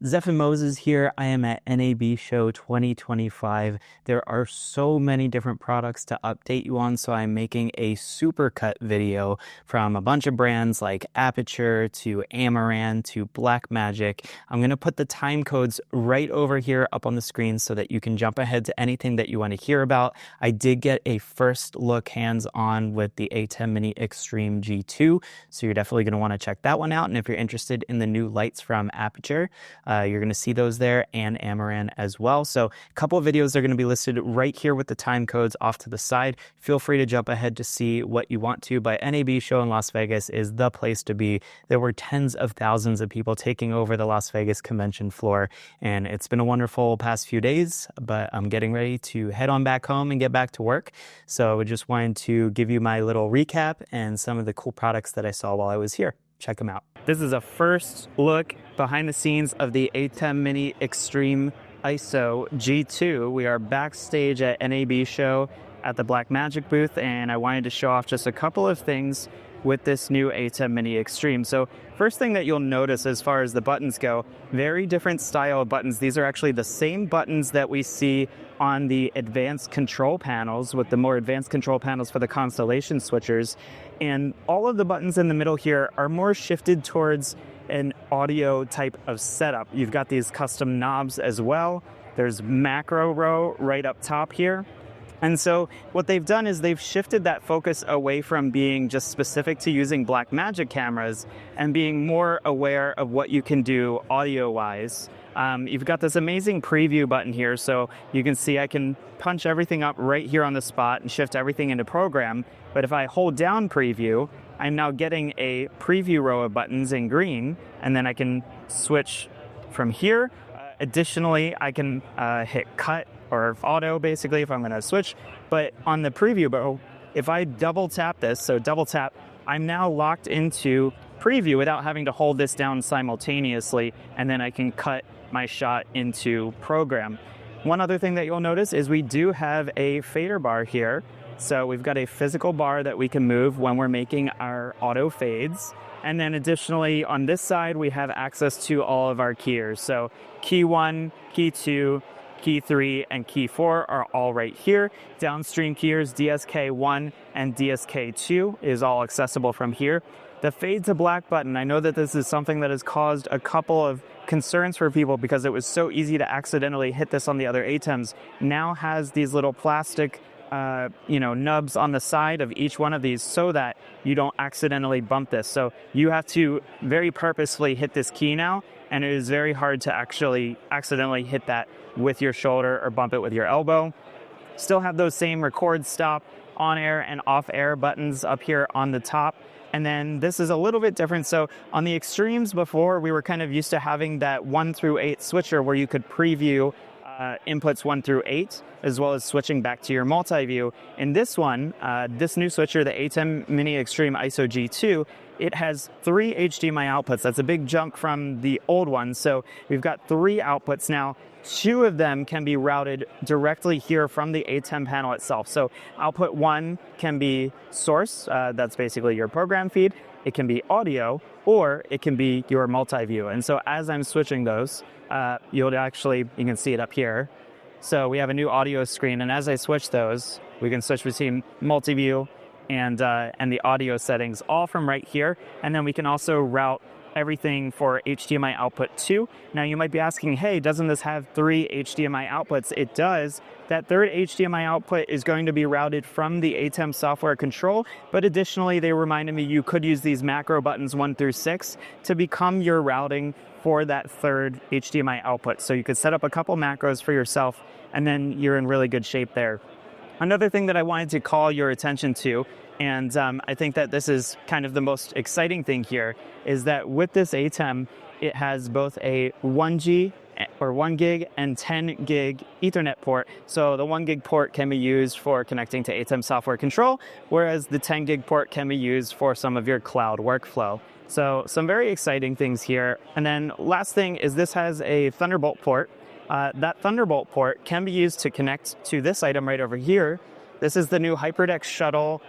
Zephan Moses here. I am at NAB Show 2025. There are so many different products to update you on, so I'm making a supercut video from a bunch of brands like Aputure to Amaran to Blackmagic. I'm going to put the time codes right over here up on the screen so that you can jump ahead to anything that you want to hear about. I did get a first look hands-on with the ATEM Mini Extreme G2, so you're definitely going to want to check that one out. And if you're interested in the new lights from Aputure, you're going to see those there, and Amaran as well. So a couple of videos are going to be listed right here with the time codes off to the side. Feel free to jump ahead to see what you want to, but NAB Show in Las Vegas is the place to be. There were tens of thousands of people taking over the Las Vegas convention floor, and it's been a wonderful past few days, but I'm getting ready to head on back home and get back to work. So I just wanted to give you my little recap and some of the cool products that I saw while I was here. Check them out. This is a first look behind the scenes of the ATEM Mini Extreme ISO G2. We are backstage at NAB Show at the Blackmagic booth, and I wanted to show off just a couple of things with this new ATEM Mini Extreme. So first thing that you'll notice as far as the buttons go, very different style of buttons. These are actually the same buttons that we see on the advanced control panels, with the more advanced control panels for the Constellation switchers. And all of the buttons in the middle here are more shifted towards an audio type of setup. You've got these custom knobs as well. There's macro row right up top here. And so what they've done is they've shifted that focus away from being just specific to using Blackmagic cameras and being more aware of what you can do audio-wise. You've got this amazing preview button here, so you can see I can punch everything up right here on the spot and shift everything into program. But if I hold down preview, I'm now getting a preview row of buttons in green, and then I can switch from here. Additionally, I can hit cut or auto, basically, if I'm going to switch. But on the preview row, if I double tap this, so double tap, I'm now locked into preview without having to hold this down simultaneously, and then I can cut my shot into program. One other thing that you'll notice is we do have a fader bar here. So we've got a physical bar that we can move when we're making our auto fades. And then additionally, on this side, we have access to all of our keyers. So key 1, key 2, key 3, and key 4 are all right here. Downstream keyers DSK1 and DSK2 is all accessible from here. The fade to black button, I know that this is something that has caused a couple of concerns for people because it was so easy to accidentally hit this on the other ATEMs, now has these little plastic nubs on the side of each one of these so that you don't accidentally bump this. So you have to very purposefully hit this key now, and it is very hard to actually accidentally hit that with your shoulder or bump it with your elbow. Still have those same record, stop, on air and off air buttons up here on the top. And then this is a little bit different. So on the extremes before, we were kind of used to having that 1 through 8 switcher where you could preview inputs 1 through 8, as well as switching back to your multi-view. In this one, this new switcher, the ATEM Mini Extreme ISO G2, it has 3 HDMI outputs. That's a big jump from the old one. So we've got 3 outputs now. 2 of them can be routed directly here from the ATEM panel itself. So output 1 can be source, that's basically your program feed. It can be audio, or it can be your multi-view. And so as I'm switching those, you can see it up here. So we have a new audio screen, and as I switch those, we can switch between multi-view and the audio settings all from right here. And then we can also route everything for HDMI output 2. Now you might be asking, hey, doesn't this have 3 HDMI outputs? It does. That third HDMI output is going to be routed from the ATEM software control, but additionally they reminded me you could use these macro buttons 1 through 6 to become your routing for that third HDMI output. So you could set up a couple macros for yourself, and then you're in really good shape there. Another thing that I wanted to call your attention to, and I think that this is kind of the most exciting thing here, is that with this ATEM, it has both a 1G or 1 gig and 10 gig Ethernet port. So the 1 gig port can be used for connecting to ATEM software control, whereas the 10 gig port can be used for some of your cloud workflow. So some very exciting things here. And then last thing is this has a Thunderbolt port. That Thunderbolt port can be used to connect to this item right over here. This is the new HyperDeck Shuttle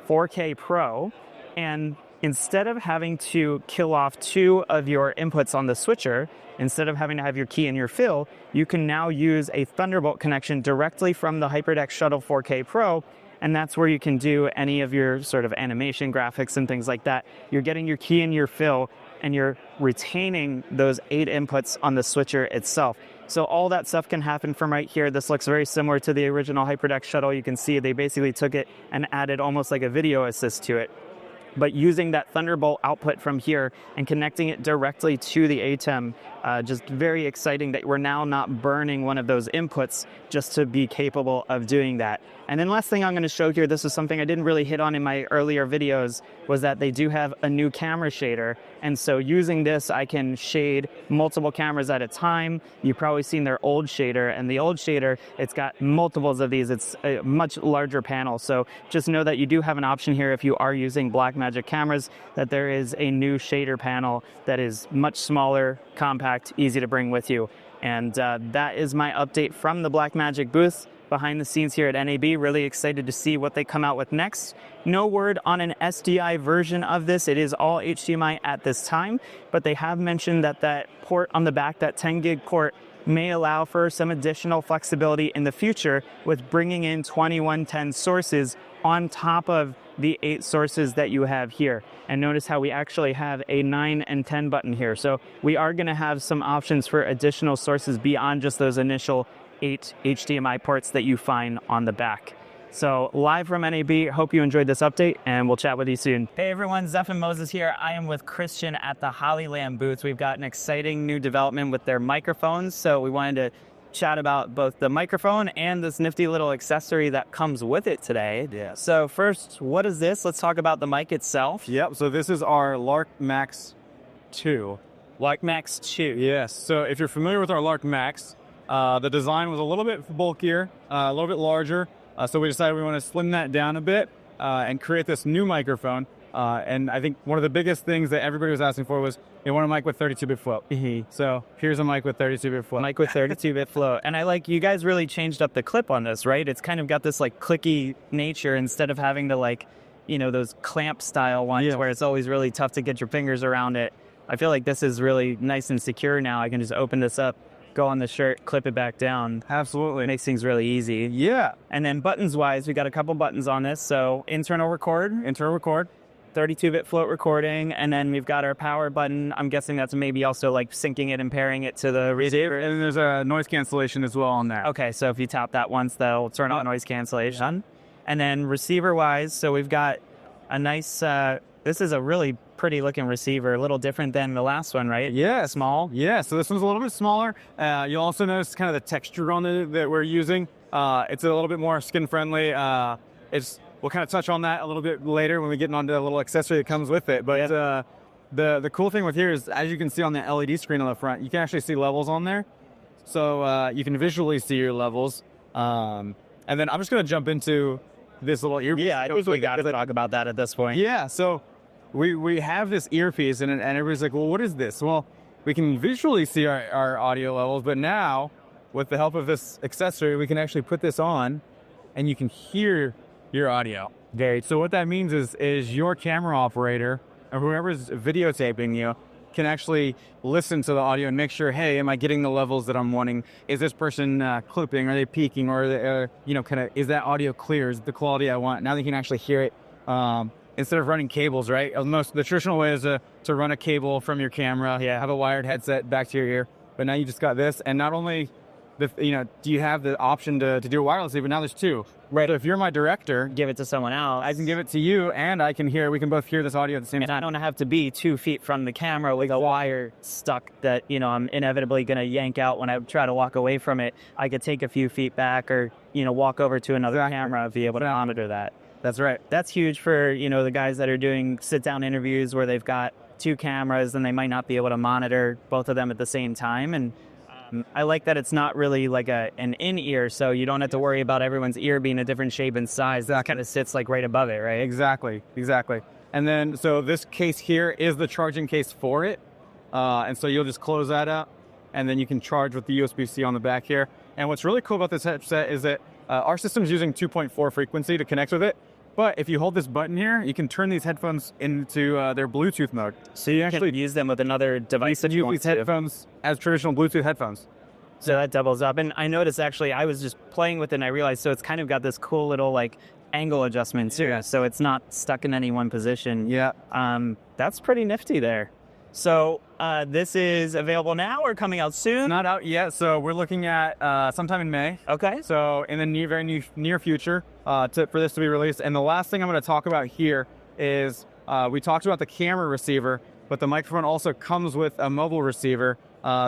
4K Pro, and instead of having to kill off 2 of your inputs on the switcher, instead of having to have your key and your fill, you can now use a Thunderbolt connection directly from the HyperDeck Shuttle 4K Pro, and that's where you can do any of your sort of animation graphics and things like that. You're getting your key and your fill, and you're retaining those 8 inputs on the switcher itself. So all that stuff can happen from right here. This looks very similar to the original HyperDeck Shuttle. You can see they basically took it and added almost like a video assist to it. But using that Thunderbolt output from here and connecting it directly to the ATEM, just very exciting that we're now not burning one of those inputs just to be capable of doing that. And then last thing I'm going to show here, this is something I didn't really hit on in my earlier videos, was that they do have a new camera shader. And so using this, I can shade multiple cameras at a time. You've probably seen their old shader, and the old shader, it's got multiples of these. It's a much larger panel. So just know that you do have an option here if you are using Blackmagic cameras, that there is a new shader panel that is much smaller, compact, easy to bring with you. And that is my update from the Blackmagic booth behind the scenes here at NAB. Really excited to see what they come out with next. No word on an SDI version of this. It is all HDMI at this time, but they have mentioned that that port on the back, that 10 gig port, may allow for some additional flexibility in the future with bringing in 2110 sources on top of the 8 sources that you have here. And notice how we actually have a 9 and 10 button here. So we are going to have some options for additional sources beyond just those initial 8 HDMI ports that you find on the back. So live from NAB, hope you enjoyed this update, and we'll chat with you soon. Hey everyone, Zephan Moses here. I am with Christian at the Hollyland booth. We've got an exciting new development with their microphones, so we wanted to chat about both the microphone and this nifty little accessory that comes with it today. Yeah. So first, what is this? Let's talk about the mic itself. Yep, so this is our Lark Max 2. Lark Max 2. Yes, so if you're familiar with our Lark Max, the design was a little bit bulkier, a little bit larger, so we decided we want to slim that down a bit and create this new microphone. And I think one of the biggest things that everybody was asking for was they want a mic with 32-bit float. So here's a mic with 32-bit float. Mic with 32-bit float. And I like, you guys really changed up the clip on this, right? It's kind of got this like clicky nature instead of having the like, you know, those clamp style ones where it's always really tough to get your fingers around it. I feel like this is really nice and secure now. I can just open this up, go on the shirt, clip it back down. Absolutely. It makes things really easy. Yeah. And then buttons-wise, we got a couple buttons on this. So internal record, 32-bit float recording, and then we've got our power button. I'm guessing that's maybe also like syncing it and pairing it to the receiver. And there's a noise cancellation as well on that. Okay, so if you tap that once, that'll turn on noise cancellation. And then receiver-wise, so we've got a nice, this is a really pretty looking receiver, a little different than the last one, right? Yeah. Small. Yeah, so this one's a little bit smaller. You'll also notice kind of the texture on it that we're using. It's a little bit more skin-friendly. We'll kind of touch on that a little bit later when we get onto the little accessory that comes with it. But the cool thing with here is, as you can see on the LED screen on the front, you can actually see levels on there. So you can visually see your levels. And then I'm just going to jump into this little earpiece. Yeah, I think we got to talk about that at this point. Yeah, so we have this earpiece, and everybody's like, well, what is this? Well, we can visually see our audio levels, but now, with the help of this accessory, we can actually put this on, and you can hear your audio. So what that means is your camera operator or whoever's videotaping you can actually listen to the audio and make sure, hey, am I getting the levels that I'm wanting? Is this person clipping? Are they peaking? Or are they, is that audio clear? Is it the quality I want? Now they can actually hear it instead of running cables, right? The traditional way is to run a cable from your camera, have a wired headset back to your ear. But now you just got this, and not only do you have the option to do it wirelessly, but now there's 2. Right. So if you're my director, give it to someone else. I can give it to you, and we can both hear this audio at the same time. And I don't have to be 2 feet from the camera with a wire stuck that, I'm inevitably going to yank out when I try to walk away from it. I could take a few feet back or, walk over to another camera and be able to monitor that. That's right. That's huge for, the guys that are doing sit-down interviews where they've got 2 cameras and they might not be able to monitor both of them at the same time. And I like that it's not really like an in-ear, so you don't have to worry about everyone's ear being a different shape and size. That kind of sits like right above it, right? Exactly. And then, so this case here is the charging case for it. And so you'll just close that out, and then you can charge with the USB-C on the back here. And what's really cool about this headset is that our system's using 2.4 frequency to connect with it. But if you hold this button here, you can turn these headphones into their Bluetooth mode. So you actually use them with another device. You can use these headphones as traditional Bluetooth headphones. So that doubles up. And I noticed actually, I was just playing with it and I realized, so it's kind of got this cool little like angle adjustment too. Yeah. So it's not stuck in any one position. Yeah. That's pretty nifty there. So this is available now or coming out soon? It's not out yet. So we're looking at sometime in May. Okay. So in the very near future for this to be released. And the last thing I'm going to talk about here is we talked about the camera receiver, but the microphone also comes with a mobile receiver.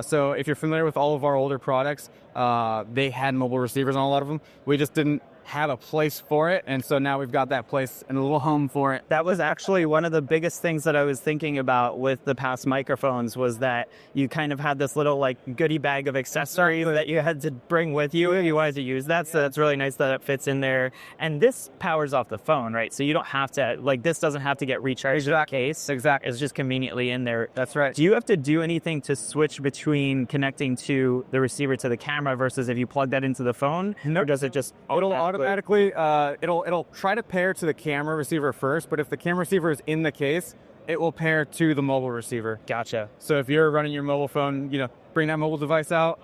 So if you're familiar with all of our older products, they had mobile receivers on a lot of them. We just didn't have a place for it, and so now we've got that place and a little home for it. That was actually one of the biggest things that I was thinking about with the past microphones, was that you kind of had this little like goodie bag of accessories that you had to bring with you if you wanted to use that. So that's really nice that it fits in there. And this powers off the phone, right? So you don't have to, like, this doesn't have to get recharged in the case. Exactly. It's just conveniently in there. That's right. Do you have to do anything to switch between connecting to the receiver to the camera versus if you plug that into the phone? No. Or does it just automatically it'll try to pair to the camera receiver first, but if the camera receiver is in the case, it will pair to the mobile receiver. Gotcha. So if you're running your mobile phone, bring that mobile device out,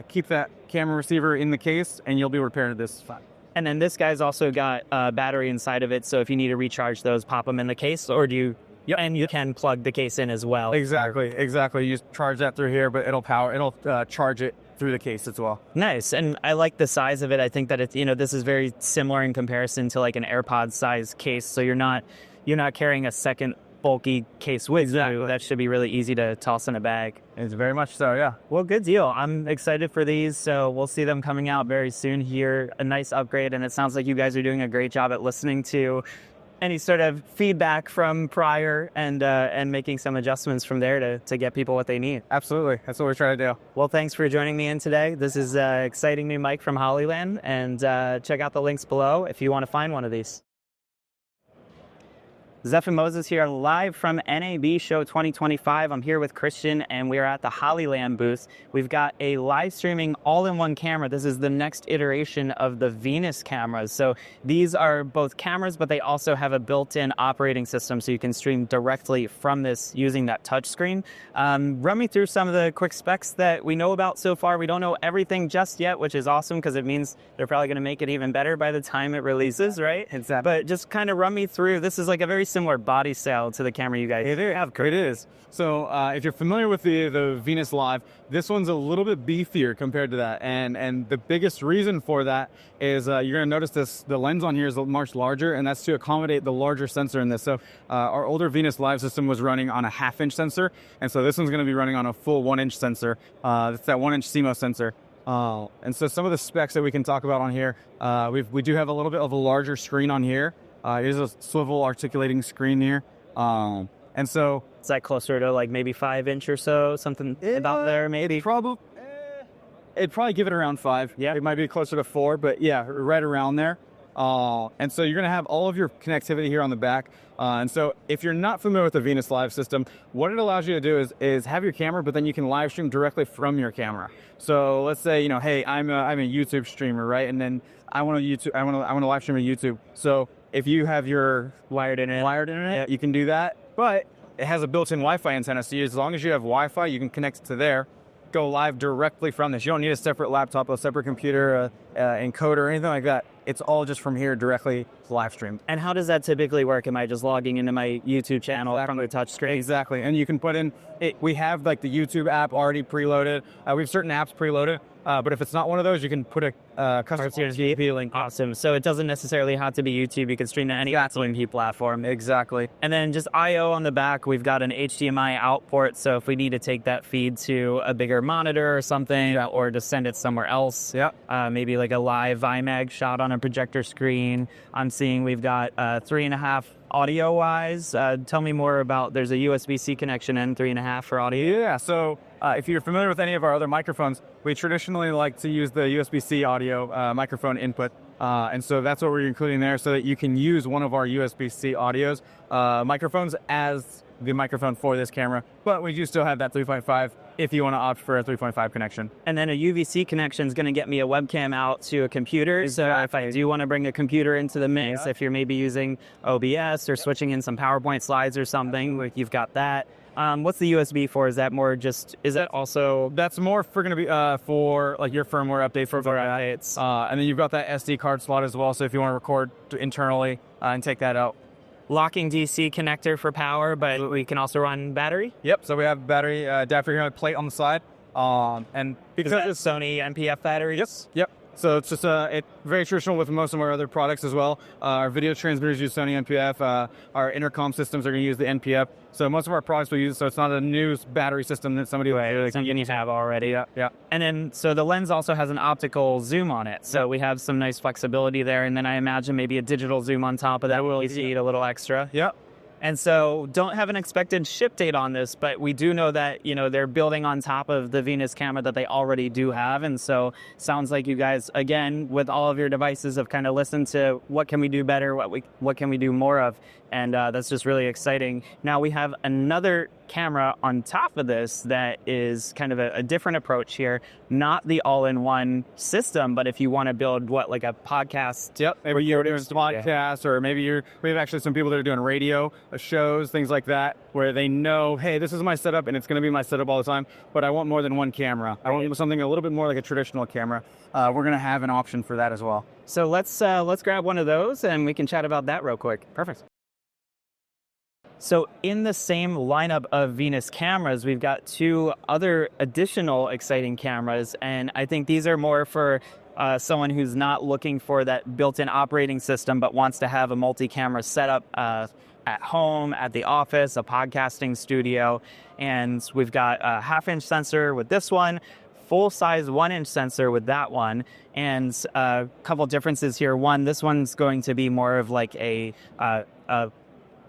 keep that camera receiver in the case, and you'll be repaired to this fine. And then this guy's also got a battery inside of it, so if you need to recharge those, pop them in the case, or do you? Yep. And you can plug the case in as well. Exactly. You just charge that through here, but it'll charge it through the case as well. Nice. And I like the size of it. I think that it's, this is very similar in comparison to like an AirPod size case. So you're not carrying a second bulky case with you. That should be really easy to toss in a bag. It's very much so, yeah. Well, good deal. I'm excited for these. So we'll see them coming out very soon here. A nice upgrade. And it sounds like you guys are doing a great job at listening to any sort of feedback from prior and making some adjustments from there to get people what they need. Absolutely. That's what we're trying to do. Well, thanks for joining me in today. This is an exciting new mic from Hollyland, and check out the links below if you want to find one of these. Zephan Moses here, live from NAB Show 2025. I'm here with Christian, and we are at the Hollyland booth. We've got a live streaming all-in-one camera. This is the next iteration of the Venus cameras. So these are both cameras, but they also have a built-in operating system, so you can stream directly from this using that touch screen. Run me through some of the quick specs that we know about so far. We don't know everything just yet, which is awesome because it means they're probably going to make it even better by the time it releases, right? Exactly. But just kind of run me through. This is like a very similar body style to the camera you guys have. It is. So if you're familiar with the Venus Live, this one's a little bit beefier compared to that. And the biggest reason for that is you're going to notice the lens on here is much larger, and that's to accommodate the larger sensor in this. So our older Venus Live system was running on a 1/2-inch sensor, and so this one's going to be running on a full 1-inch sensor. It's that 1-inch CMOS sensor. And so some of the specs that we can talk about on here, we do have a little bit of a larger screen on here. It is a swivel articulating screen here. And so... Is that closer to like maybe 5-inch or so? Something about there maybe? It'd probably give it around 5. Yeah. It might be closer to 4, but yeah, right around there. And so you're going to have all of your connectivity here on the back. And so if you're not familiar with the Venus Live system, what it allows you to do is have your camera, but then you can live stream directly from your camera. So let's say, hey, I'm a YouTube streamer, right? And then I want to live stream to YouTube. So if you have your wired internet, you can do that. But it has a built-in Wi-Fi antenna, so as long as you have Wi-Fi, you can connect it to there, go live directly from this. You don't need a separate laptop, a separate computer, encoder, or anything like that. It's all just from here directly live streamed. And how does that typically work? Am I just logging into my YouTube channel from the touch screen? Exactly. And you can put in, we have like the YouTube app already preloaded. We have certain apps preloaded. But if it's not one of those, you can put a custom RTSP link. Awesome. So it doesn't necessarily have to be YouTube. You can stream to any MP platform. Exactly. And then just I/O on the back, we've got an HDMI out port. So if we need to take that feed to a bigger monitor or something, or to send it somewhere else, maybe like a live IMAG shot on a projector screen. I'm seeing we've got 3.5 audio-wise. Tell me more about, there's a USB-C connection and 3.5 for audio. Yeah, so if you're familiar with any of our other microphones, we traditionally like to use the USB-C audio microphone input. And so that's what we're including there so that you can use one of our USB-C audios microphones as the microphone for this camera. But we do still have that 3.5 if you want to opt for a 3.5 connection. And then a UVC connection is going to get me a webcam out to a computer. Exactly. So if I do want to bring a computer into the mix, if you're maybe using OBS or switching in some PowerPoint slides or something, you've got that. What's the USB for? Is that more just, is that also? That's more for going to be for like your firmware updates. Updates. And then you've got that SD card slot as well. So if you want to record internally and take that out. Locking DC connector for power, but we can also run battery? Yep, so we have battery adapter here, plate on the side. And because it's Sony NPF batteries? Yep. So it's just it's very traditional with most of our other products as well. Our video transmitters use Sony NPF. Our intercom systems are going to use the NPF. So most of our products will use, so it's not a new battery system that somebody something you have already. Yeah. And then, so the lens also has an optical zoom on it. So we have some nice flexibility there. And then I imagine maybe a digital zoom on top of that will easy a little extra. Yep. And so don't have an expected ship date on this, but we do know that, you know, they're building on top of the Venus camera that they already do have. And so sounds like you guys, again, with all of your devices have kind of listened to what can we do better, what can we do more of. And that's just really exciting. Now we have another camera on top of this that is kind of a different approach here, not the all-in-one system, but if you want to build like a podcast. Yep, maybe you're doing podcasts, or maybe we have actually some people that are doing radio shows, things like that, where they know, hey, this is my setup and it's going to be my setup all the time, but I want more than one camera. I want something a little bit more like a traditional camera. We're going to have an option for that as well. So let's grab one of those and we can chat about that real quick. Perfect. So in the same lineup of Venus cameras, we've got two other additional exciting cameras, and I think these are more for someone who's not looking for that built-in operating system but wants to have a multi-camera setup at home, at the office, a podcasting studio. And we've got a half-inch sensor with this one, full-size 1-inch sensor with that one, and a couple differences here. One, this one's going to be more of like a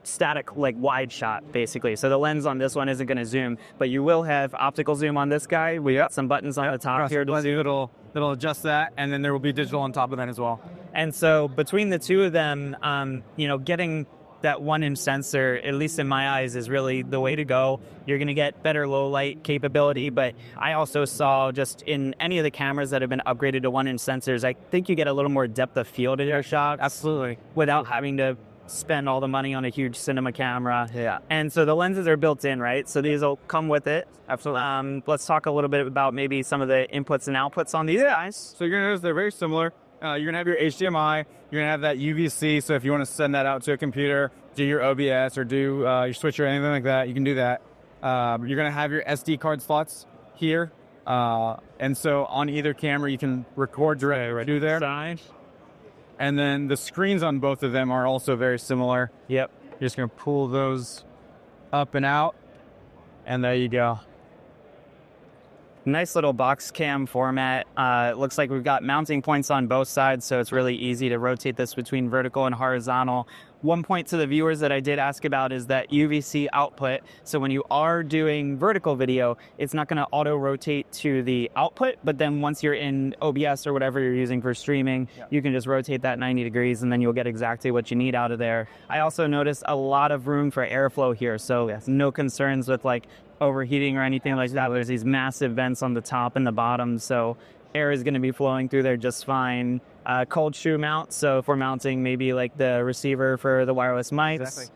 static, like wide shot, basically. So the lens on this one isn't going to zoom, but you will have optical zoom on this guy. We got some buttons on the top here. It'll adjust that, and then there will be digital on top of that as well. And so between the two of them, you know, getting that 1-inch sensor, at least in my eyes, is really the way to go. You're going to get better low light capability, but I also saw just in any of the cameras that have been upgraded to 1-inch sensors, I think you get a little more depth of field in your shot. Absolutely. Without having to spend all the money on a huge cinema camera. Yeah. And so the lenses are built in, right? So these will come with it. Absolutely. Let's talk a little bit about maybe some of the inputs and outputs on these guys. So you're going to notice they're very similar. You're going to have your HDMI. You're going to have that UVC. So if you want to send that out to a computer, do your OBS or do your switcher or anything like that, you can do that. You're going to have your SD card slots here. And so on either camera, you can record directly through there. Side. And then the screens on both of them are also very similar. Yep. You're just going to pull those up and out, and there you go. Nice little box cam format. It looks like we've got mounting points on both sides, so it's really easy to rotate this between vertical and horizontal. One point to the viewers that I did ask about is that UVC output. So when you are doing vertical video, it's not going to auto-rotate to the output, but then once you're in OBS or whatever you're using for streaming, you can just rotate that 90 degrees and then you'll get exactly what you need out of there. I also noticed a lot of room for airflow here, so no concerns with like overheating or anything like that. There's these massive vents on the top and the bottom, so air is going to be flowing through there just fine. Cold shoe mount, so if we're mounting maybe like the receiver for the wireless mics. Exactly.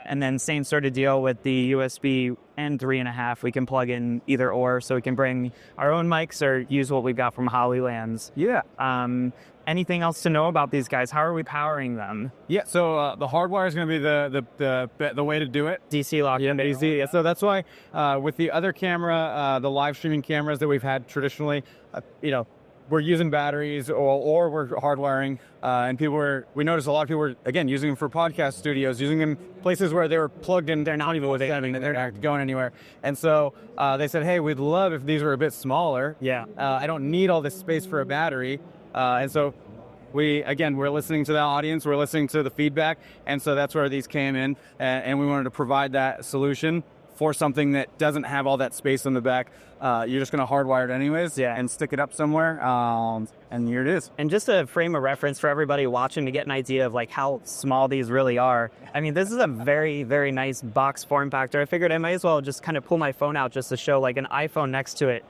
And then same sort of deal with the USB and 3.5. We can plug in either or, so we can bring our own mics or use what we've got from Hollyland's. Yeah. Anything else to know about these guys? How are we powering them? Yeah, so the hardwire is going to be the way to do it. DC lock. Yeah, DC. Yeah, so that's why with the other camera, the live streaming cameras that we've had traditionally, we're using batteries or we're hardwiring, and we noticed a lot of people were, again, using them for podcast studios, using them places where they were plugged in. They're not even they're not going anywhere. And so they said, hey, we'd love if these were a bit smaller. Yeah. I don't need all this space for a battery. And so we're listening to the audience, we're listening to the feedback, and so that's where these came in, and we wanted to provide that solution for something that doesn't have all that space on the back, you're just going to hardwire it anyways, and stick it up somewhere, and here it is. And just a frame of reference for everybody watching to get an idea of like how small these really are. I mean, this is a very, very nice box form factor. I figured I might as well just kind of pull my phone out just to show like an iPhone next to it.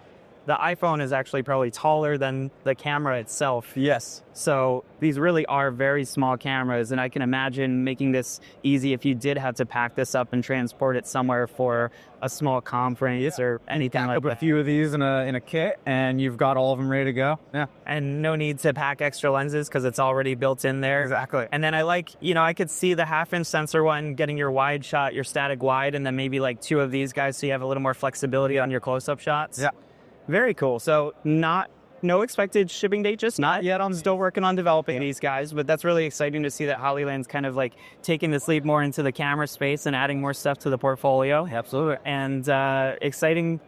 The iPhone is actually probably taller than the camera itself. Yes. So these really are very small cameras, and I can imagine making this easy if you did have to pack this up and transport it somewhere for a small conference or anything like that. A few of these in a kit, and you've got all of them ready to go. Yeah. And no need to pack extra lenses because it's already built in there. Exactly. And then I like, I could see the half-inch sensor one, getting your wide shot, your static wide, and then maybe like 2 of these guys so you have a little more flexibility on your close-up shots. Yeah. Very cool. So no expected shipping date just not yet. I'm still working on developing these guys, but that's really exciting to see that Hollyland's kind of like taking this leap more into the camera space and adding more stuff to the portfolio. Absolutely. And exciting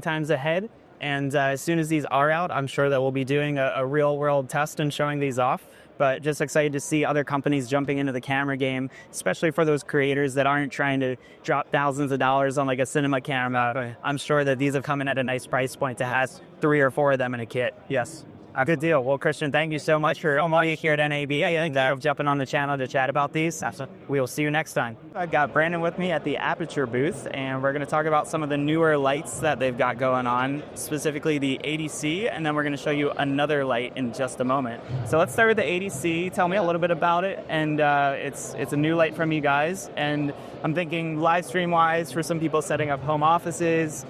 times ahead. And as soon as these are out, I'm sure that we'll be doing a real world test and showing these off. But just excited to see other companies jumping into the camera game, especially for those creators that aren't trying to drop thousands of dollars on like a cinema camera. Right. I'm sure that these have come in at a nice price point to have 3 or 4 of them in a kit. Yes. A good deal. Well, Christian, thank you so much for being here at NAB. I think that jumping on the channel to chat about these. We will see you next time. I've got Brandon with me at the Aputure booth, and we're going to talk about some of the newer lights that they've got going on, specifically the ADC, and then we're going to show you another light in just a moment. So let's start with the ADC. Tell me a little bit about it, and it's a new light from you guys, and I'm thinking live stream wise for some people setting up home offices,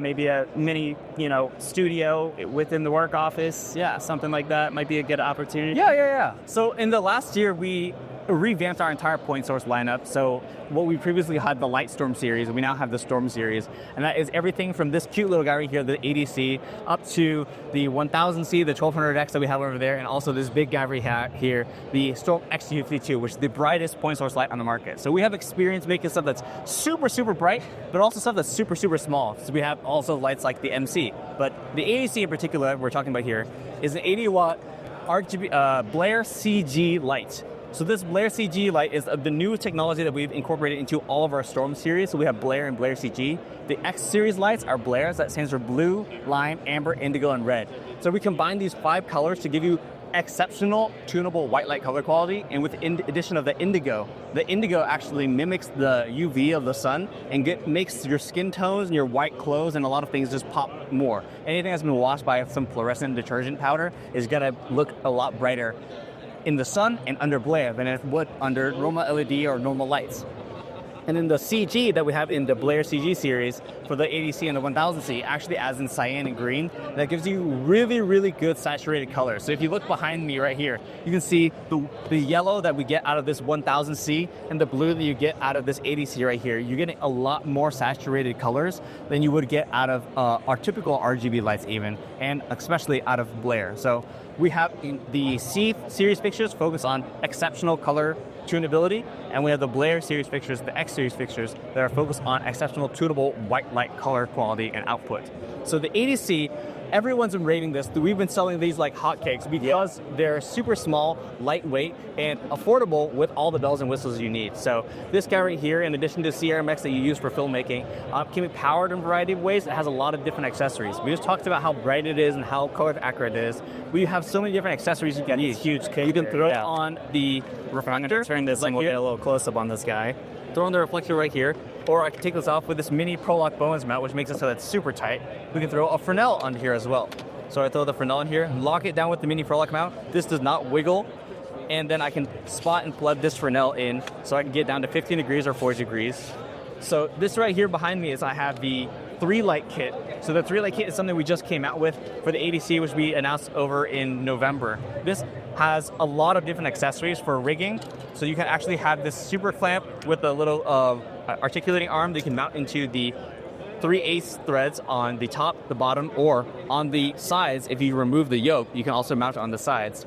maybe a mini, studio within the work office. Yeah, something like that might be a good opportunity. Yeah. So in the last year, we revamped our entire point source lineup. So what we previously had the Light Storm series, we now have the Storm series. And that is everything from this cute little guy right here, the ADC, up to the 1000C, the 1200X that we have over there, and also this big guy right here, the Storm X252, which is the brightest point source light on the market. So we have experience making stuff that's super, super bright, but also stuff that's super, super small. So we have also lights like the MC. But the ADC in particular, we're talking about here, is an 80-watt RGB Blair CG light. So this Blair CG light is the new technology that we've incorporated into all of our Storm series. So we have Blair and Blair CG. The X series lights are Blairs. That stands for blue, lime, amber, indigo, and red. So we combine these 5 colors to give you exceptional tunable white light color quality, and with addition of the indigo actually mimics the UV of the sun and makes your skin tones and your white clothes and a lot of things just pop more. Anything that's been washed by some fluorescent detergent powder is gonna look a lot brighter in the sun and under Blair than it would under normal LED or normal lights. And then the CG that we have in the Blair CG series for the ADC and the 1000C actually adds in cyan and green. That gives you really, really good saturated color. So if you look behind me right here, you can see the yellow that we get out of this 1000C and the blue that you get out of this ADC right here. You're getting a lot more saturated colors than you would get out of our typical RGB lights even, and especially out of Blair. So we have the C series fixtures focus on exceptional color tunability, and we have the Blair series fixtures, the X series fixtures, that are focused on exceptional tunable white light color quality and output. So the ADC, everyone's been raving this. We've been selling these like hotcakes because they're super small, lightweight, and affordable with all the bells and whistles you need. So this guy right here, in addition to CRMX that you use for filmmaking, can be powered in a variety of ways. It has a lot of different accessories. We just talked about how bright it is and how color accurate it is. We have so many different accessories you can use. Huge cake. You can throw it on the reflector. Turn this and we'll get a little close up on this guy. Throw on the reflector right here, or I can take this off with this mini Prolock Bowens mount, which makes it so that's super tight. We can throw a Fresnel on here as well. So I throw the Fresnel in here, lock it down with the mini Prolock mount. This does not wiggle, and then I can spot and plug this Fresnel in, so I can get down to 15 degrees or 40 degrees. So this right here behind me is I have the 3-light kit. So the 3-light kit is something we just came out with for the ADC, which we announced over in November. This has a lot of different accessories for rigging. So you can actually have this super clamp with a little articulating arm that you can mount into the 3/8 threads on the top, the bottom, or on the sides. If you remove the yoke, you can also mount it on the sides,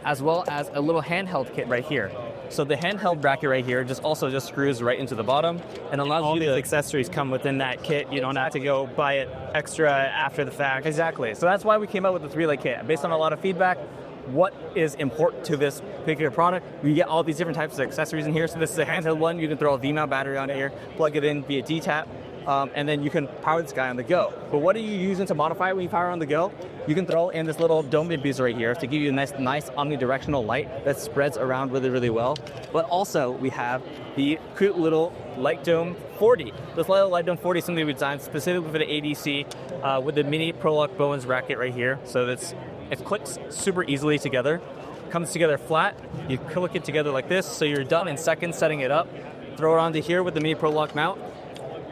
as well as a little handheld kit right here. So the handheld bracket right here just screws right into the bottom and allows all you these to... accessories come within that kit. You don't have to go buy it extra after the fact. Exactly. So that's why we came out with the 3-light kit. Based on a lot of feedback, what is important to this particular product, we get all these different types of accessories in here. So this is a handheld one. You can throw a V-mount battery on here, plug it in via D-tap. and then you can power this guy on the go. But what are you using to modify it when you power on the go? You can throw in this little dome booster right here to give you a nice omnidirectional light that spreads around really, really well. But also, we have the cute little Light Dome 40. This little Light Dome 40 is something we designed specifically for the ADC with the mini Pro-Lock Bowens bracket right here. So it clicks super easily together. Comes together flat. You click it together like this, so you're done in seconds setting it up. Throw it onto here with the mini Pro-Lock mount.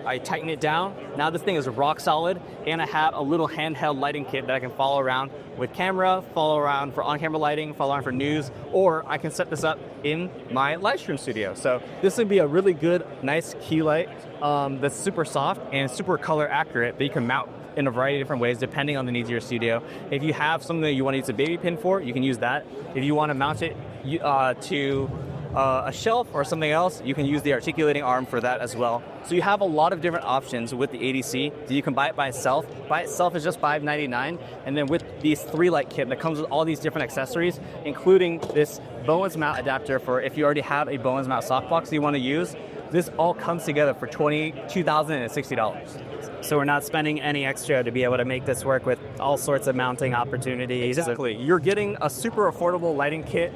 I tighten it down. Now this thing is rock solid, and I have a little handheld lighting kit that I can follow around with camera, follow around for on-camera lighting, follow around for news, or I can set this up in my live stream studio. So this would be a really good, nice key light that's super soft and super color accurate that you can mount in a variety of different ways depending on the needs of your studio. If you have something that you want to use a baby pin for, you can use that. If you want to mount it to a shelf or something else, you can use the articulating arm for that as well. So you have a lot of different options with the ADC. So you can buy it by itself. By itself is just $5.99, and then with these 3-light kit that comes with all these different accessories, including this Bowens mount adapter for if you already have a Bowens mount softbox that you want to use, this all comes together for $2,060. So we're not spending any extra to be able to make this work with all sorts of mounting opportunities. Exactly. You're getting a super affordable lighting kit.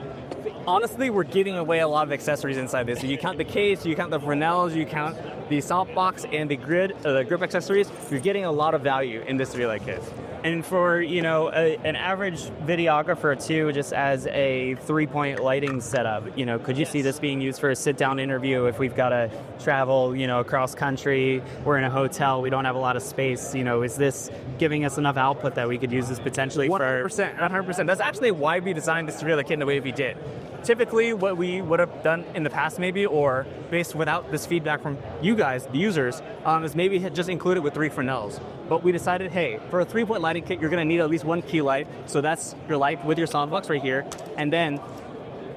Honestly, we're giving away a lot of accessories inside this. So you count the case, you count the Fresnels, you count the softbox and the grip accessories. You're getting a lot of value in this 3-light kit. And for, an average videographer too, just as a 3-point lighting setup, could you see this being used for a sit-down interview if we've got to travel, across country, we're in a hotel, we don't have a lot of space, is this giving us enough output that we could use this potentially 100%. That's actually why we designed this 3-light kit in the way we did. Typically, what we would have done in the past maybe, or based without this feedback from you guys, the users, is maybe just include it with 3 Fresnels. But we decided, hey, for a 3-point lighting kit, you're going to need at least 1 key light. So that's your light with your softbox right here. And then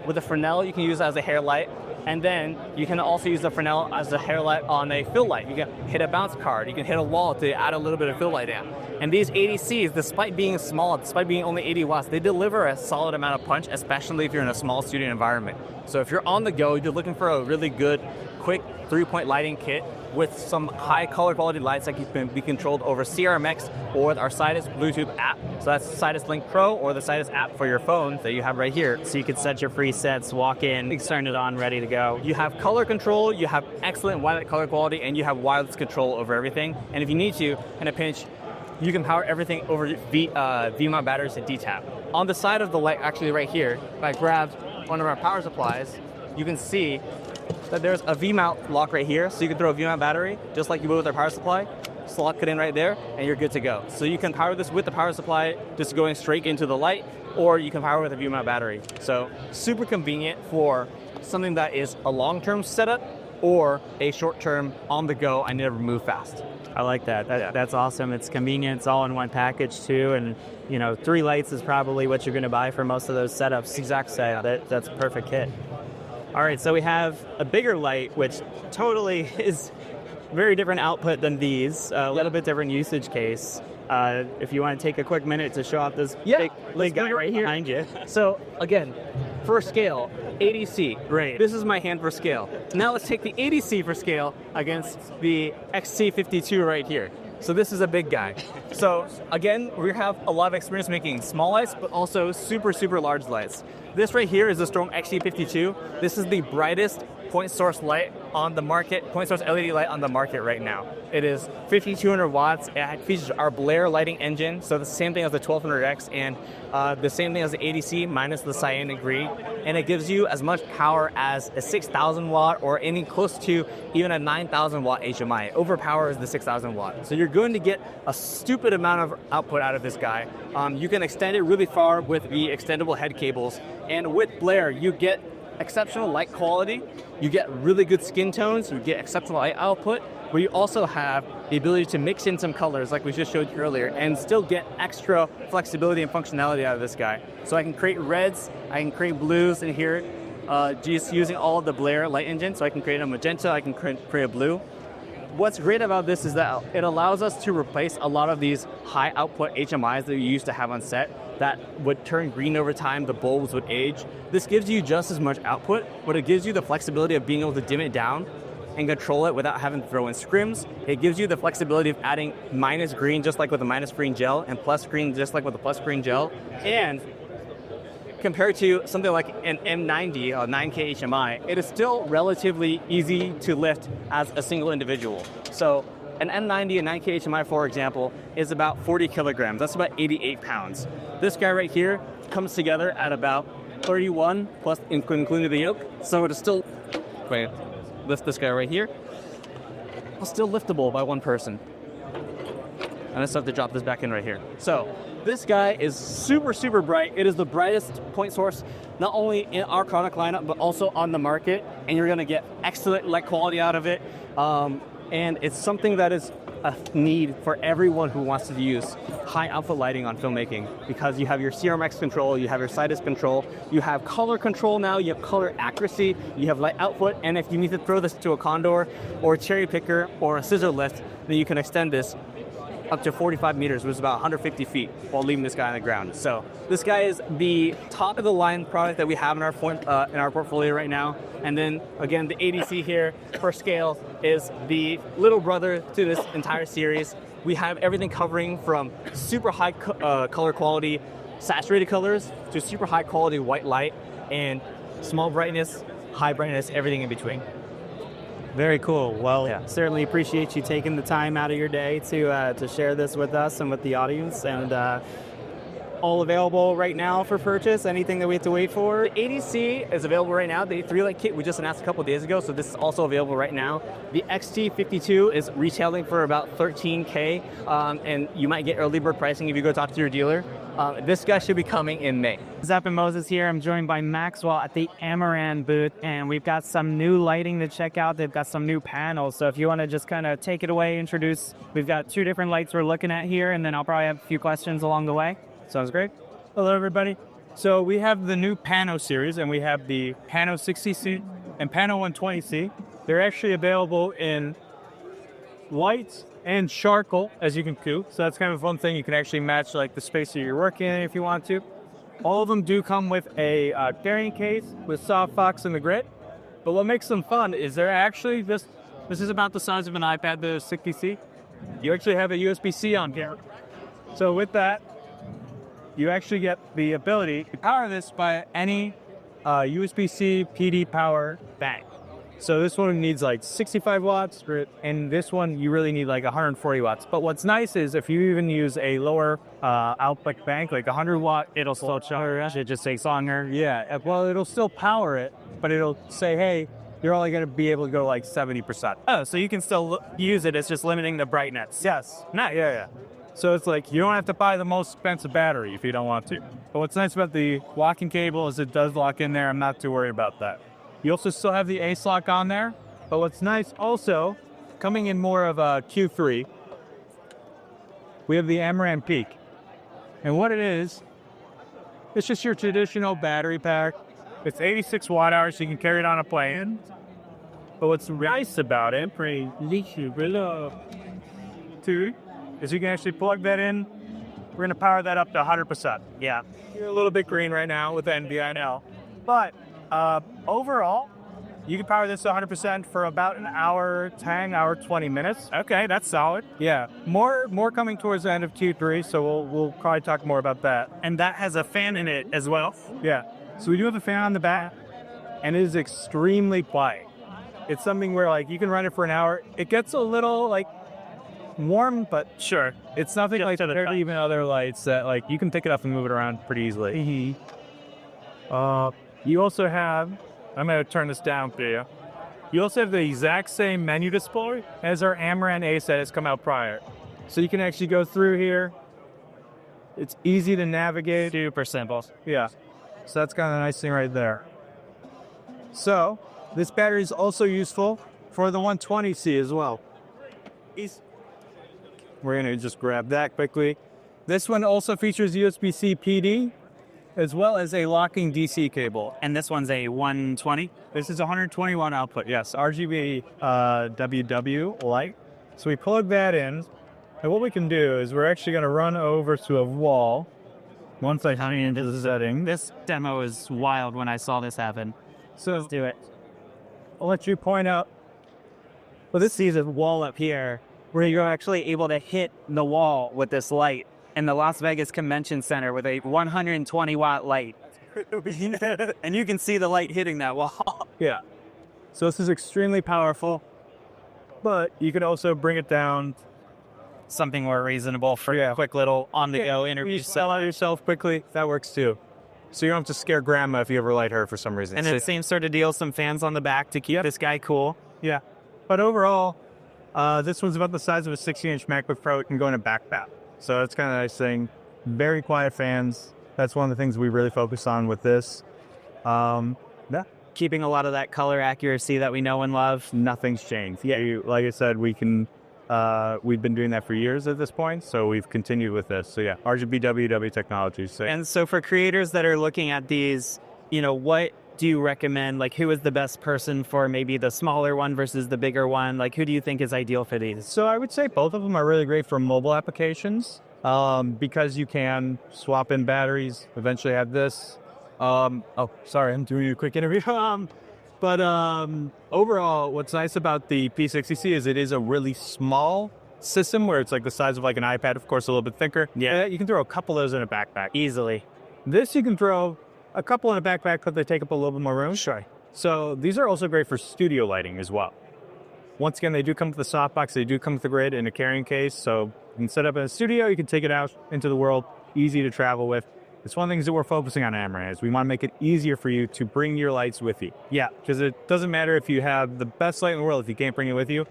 with a Fresnel, you can use it as a hair light. And then you can also use the Fresnel as a hair light on a fill light. You can hit a bounce card. You can hit a wall to add a little bit of fill light in. And these ADCs, despite being small, despite being only 80 watts, they deliver a solid amount of punch, especially if you're in a small studio environment. So if you're on the go, you're looking for a really good, quick 3-point lighting kit with some high color quality lights that can be controlled over CRMX or with our Sidus Bluetooth app. So that's Sidus Link Pro or the Sidus app for your phone that you have right here. So you could set your presets, walk in, turn it on, ready to go. You have color control, you have excellent white color quality, and you have wireless control over everything. And if you need to, in a pinch, you can power everything over V-mount batteries and D-tap. On the side of the light, actually right here, if I grab one of our power supplies, you can see that there's a V-mount lock right here, so you can throw a V-mount battery, just like you would with our power supply, slot it in right there, and you're good to go. So you can power this with the power supply, just going straight into the light, or you can power with a V-mount battery. So super convenient for something that is a long-term setup, or a short-term on-the-go, I need to move fast. I like that. That's awesome. It's convenient. It's all in one package too. And 3 lights is probably what you're going to buy for most of those setups. Exactly. So that's a perfect kit. All right, so we have a bigger light, which totally is very different output than these. A little bit different usage case. If you want to take a quick minute to show off this big guy right here behind you. So again, for scale, ADC. Right. This is my hand for scale. Now let's take the ADC for scale against the XC52 right here. So this is a big guy. So again, we have a lot of experience making small lights, but also super, super large lights. This right here is the Storm XC52. This is the brightest point source light on the market, point source LED light on the market right now. It is 5,200 watts. It features our Blair lighting engine, so the same thing as the 1200X, and the same thing as the ADC minus the cyanic green. And it gives you as much power as a 6,000 watt or any close to even a 9,000 watt HMI. It overpowers the 6,000 watt. So you're going to get a stupid amount of output out of this guy. You can extend it really far with the extendable head cables. And with Blair, you get exceptional light quality, you get really good skin tones, you get exceptional light output, but you also have the ability to mix in some colors like we just showed you earlier and still get extra flexibility and functionality out of this guy. So I can create reds, I can create blues in here, just using all of the Blair light engine. So I can create a magenta, I can create a blue. What's great about this is that it allows us to replace a lot of these high output HMIs that you used to have on set that would turn green over time, the bulbs would age. This gives you just as much output, but it gives you the flexibility of being able to dim it down and control it without having to throw in scrims. It gives you the flexibility of adding minus green just like with a minus green gel and plus green just like with a plus green gel. And compared to something like an M90 or 9K HMI, it is still relatively easy to lift as a single individual. So an M90 and 9K HMI, for example, is about 40 kilograms. That's about 88 pounds. This guy right here comes together at about 31 plus including the yoke. So it is still, wait, lift this guy right here. It's still liftable by one person. And I still have to drop this back in right here. So this guy is super, super bright. It is the brightest point source, not only in our product lineup, but also on the market. And you're gonna get excellent light quality out of it. And it's something that is a need for everyone who wants to use high output lighting on filmmaking, because you have your CRMX control, you have your Sidus control, you have color control now, you have color accuracy, you have light output, and if you need to throw this to a condor or a cherry picker or a scissor lift, then you can extend this up to 45 meters, which is about 150 feet, while leaving this guy on the ground. So this guy is the top of the line product that we have in our portfolio right now. And then again, the ADC here for scale is the little brother to this entire series. We have everything covering from super high color quality, saturated colors to super high quality white light and small brightness, high brightness, everything in between. Very cool. Well, certainly appreciate you taking the time out of your day to share this with us and with the audience. And all available right now for purchase. Anything that we have to wait for? The ADC is available right now. The 3-light kit we just announced a couple days ago, so this is also available right now. The XT52 is retailing for about $13K, and you might get early bird pricing if you go talk to your dealer. This guy should be coming in May. Zephan Moses here. I'm joined by Maxwell at the Amaran booth, and we've got some new lighting to check out. They've got some new panels, so if you want to just kind of take it away, introduce. We've got 2 different lights we're looking at here, and then I'll probably have a few questions along the way. Sounds great. Hello, everybody. So we have the new Pano series, and we have the Pano 60C and Pano 120C. They're actually available in lights and charcoal, as you can do. So that's kind of a fun thing. You can actually match like the space that you're working in if you want to. All of them do come with a carrying case with softbox and the grit. But what makes them fun is they're actually this is about the size of an iPad, the 60C. You actually have a USB-C on here. So with that, you actually get the ability to power this by any USB-C PD power bank. So this one needs like 65 watts, and this one you really need like 140 watts. But what's nice is if you even use a lower output bank, like 100 watt, it'll still charge. It just takes longer. Yeah, well, it'll still power it, but it'll say, hey, you're only going to be able to go like 70%. Oh, so you can still use it. It's just limiting the brightness. Yes. Nice. Yeah. So it's like you don't have to buy the most expensive battery if you don't want to. But what's nice about the locking cable is it does lock in there. I'm not too worried about that. You also still have the ace lock on there. But what's nice also, coming in more of a Q3, we have the Amaran Peak. And what it is, it's just your traditional battery pack. It's 86 watt hours, so you can carry it on a plane. But what's nice about it, is you can actually plug that in. We're going to power that up to 100%. Yeah. You're a little bit green right now with NVINL. But overall, you can power this to 100% for about an hour 10, hour 20 minutes. Okay, that's solid. Yeah. More coming towards the end of Q3, so we'll probably talk more about that. And that has a fan in it as well. Yeah. So we do have a fan on the back, and it is extremely quiet. It's something where like you can run it for an hour. It gets a little like warm, but sure, it's nothing like compared to even other lights that like you can pick it up and move it around pretty easily. You also have, I'm going to turn this down for you. You also have the exact same menu display as our Amaran Ace that has come out prior. So you can actually go through here. It's easy to navigate. Super simple. Yeah. So that's kind of a nice thing right there. So this battery is also useful for the 120C as well. We're going to just grab that quickly. This one also features USB-C PD as well as a locking DC cable. And this one's a 120? This is 120 watt output, yes. RGB WW light. So we plug that in. And what we can do is we're actually going to run over to a wall. Once I turn into the setting. This demo is wild when I saw this happen. So let's do it. I'll let you point out Well, this sees a wall up here where you're actually able to hit the wall with this light in the Las Vegas Convention Center with a 120 watt light. And you can see the light hitting that wall. Yeah. So this is extremely powerful, but you can also bring it down. Something more reasonable for a quick little on-the-go interview. You sell out yourself quickly. That works too. So you don't have to scare grandma if you ever light her for some reason. And the same sort of deal, some fans on the back to keep this guy cool. Yeah. But overall, this one's about the size of a 16-inch MacBook Pro. It can go in a backpack. So that's kind of a nice thing. Very quiet fans. That's one of the things we really focus on with this. Yeah. Keeping a lot of that color accuracy that we know and love. Nothing's changed. Yeah. Like I said, we've been doing that for years at this point, so we've continued with this. So yeah, RGB WW technologies. So. And so for creators that are looking at these, what do you recommend? Like, who is the best person for maybe the smaller one versus the bigger one? Like, who do you think is ideal for these? So I would say both of them are really great for mobile applications because you can swap in batteries, eventually have this. Oh, sorry, I'm doing a quick interview. But overall, what's nice about the P60C is it is a really small system where it's like the size of like an iPad, of course, a little bit thicker. Yeah. You can throw a couple of those in a backpack. Easily. This you can throw a couple in a backpack because they take up a little bit more room. Sure. So these are also great for studio lighting as well. Once again, they do come with the softbox. They do come with the grid in a carrying case. So you can set up in a studio. You can take it out into the world. Easy to travel with. It's one of the things that we're focusing on at Amaran is we want to make it easier for you to bring your lights with you. Yeah. Because it doesn't matter if you have the best light in the world. If you can't bring it with you,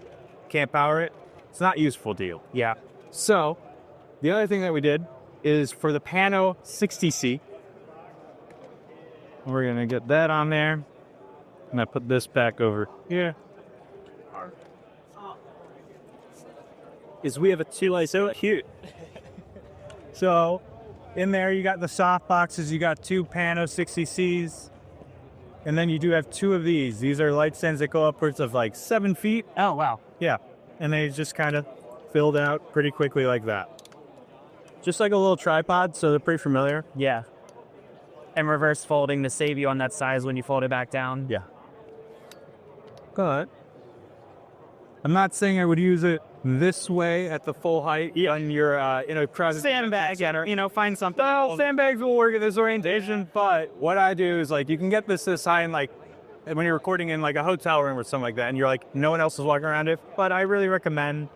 can't power it, it's not useful to you. Yeah. So the other thing that we did is for the Pano 60C, we're going to get that on there. And I put this back over here. Is we have a two-light, so cute. So in there, you got the soft boxes. You got two Pano 60Cs. And then you do have two of these. These are light stands that go upwards of like 7 feet. Oh, wow. Yeah. And they just kind of filled out pretty quickly like that. Just like a little tripod, so they're pretty familiar. Yeah. And reverse folding to save you on that size when you fold it back down. Yeah. But I'm not saying I would use it this way at the full height on your, crowded Sandbag, find something. Well, sandbags will work in this orientation, but what I do is like you can get this high in like when you're recording in like a hotel room or something like that, and you're like no one else is walking around it. But I really recommend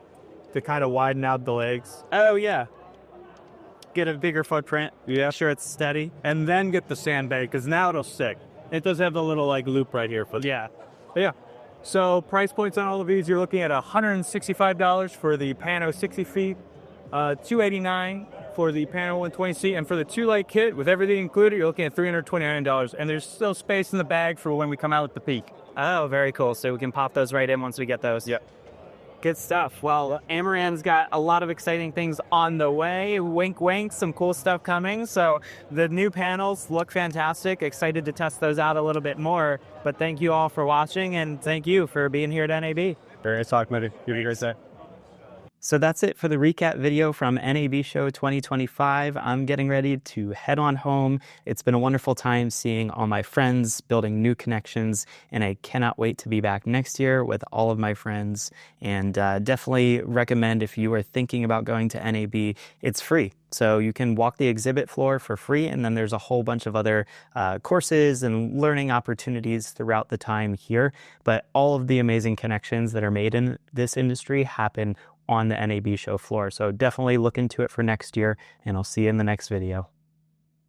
to kind of widen out the legs. Oh yeah. Get a bigger footprint. Yeah. Sure it's steady. And then get the sandbag because now it'll stick. It does have the little like loop right here. Yeah. But yeah. So price points on all of these, you're looking at $165 for the Pano 60 feet, $289 for the Pano 120C, and for the two-light kit with everything included, you're looking at $329. And there's still space in the bag for when we come out with the peak. Oh, very cool. So we can pop those right in once we get those. Yep. Good stuff. Well, Amaran's got a lot of exciting things on the way. Wink, wink, some cool stuff coming. So the new panels look fantastic. Excited to test those out a little bit more. But thank you all for watching, and thank you for being here at NAB. Very nice talking with you. You have a great day. So that's it for the recap video from NAB Show 2025. I'm getting ready to head on home. It's been a wonderful time seeing all my friends, building new connections, and I cannot wait to be back next year with all of my friends. And definitely recommend if you are thinking about going to NAB, it's free. So you can walk the exhibit floor for free, and then there's a whole bunch of other courses and learning opportunities throughout the time here. But all of the amazing connections that are made in this industry happen on the NAB Show floor. So definitely look into it for next year, and I'll see you in the next video.